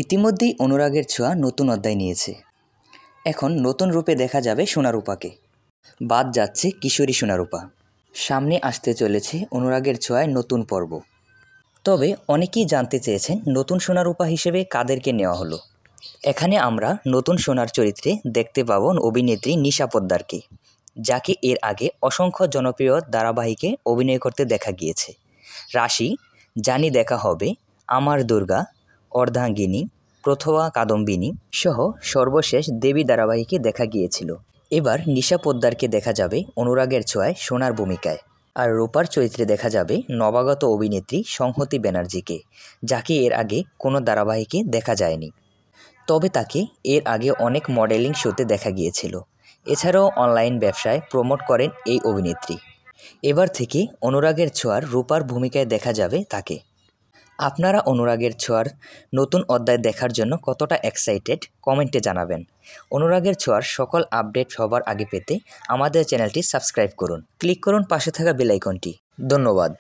ইতিমধ্যেই অনুরাগের ছোঁয়া নতুন অধ্যায় নিয়েছে। এখন নতুন রূপে দেখা যাবে সোনারূপাকে। বাদ যাচ্ছে কিশোরী সোনারূপা। সামনে আসতে চলেছে অনুরাগের ছোঁয়ায় নতুন পর্ব। তবে অনেকেই জানতে চেয়েছেন নতুন সোনারূপা হিসেবে কাদেরকে নেওয়া হলো। এখানে আমরা নতুন সোনার চরিত্রে দেখতে পাব অভিনেত্রী নিশা পোদ্দারকে, যাকে এর আগে অসংখ্য জনপ্রিয় ধারাবাহিকে অভিনয় করতে দেখা গিয়েছে। রাশি, জানি দেখা হবে, আমার দুর্গা, অর্ধাঙ্গিনী, প্রথমা কাদম্বিনী সহ সর্বশেষ দেবী ধারাবাহিকে দেখা গিয়েছিল। এবার নিশা পোদ্দারকে দেখা যাবে অনুরাগের ছোঁয়ায় সোনার ভূমিকায়। আর রূপার চরিত্রে দেখা যাবে নবাগত অভিনেত্রী সংহতি ব্যানার্জিকে, যাকে এর আগে কোনো ধারাবাহিকে দেখা যায়নি। তবে তাকে এর আগে অনেক মডেলিং শোতে দেখা গিয়েছিল। এছাড়াও অনলাইন ব্যবসায় প্রমোট করেন এই অভিনেত্রী। এবার থেকে অনুরাগের ছোঁয়ার রূপার ভূমিকায় দেখা যাবে তাকে। আপনারা অনুরাগের ছোঁয়ার নতুন অধ্যায় দেখার জন্য কতটা এক্সাইটেড কমেন্টে জানাবেন। অনুরাগের ছোঁয়ার সকল আপডেট সবার আগে পেতে আমাদের চ্যানেলটি সাবস্ক্রাইব করুন। ক্লিক করুন পাশে থাকা বেল আইকনটি। ধন্যবাদ।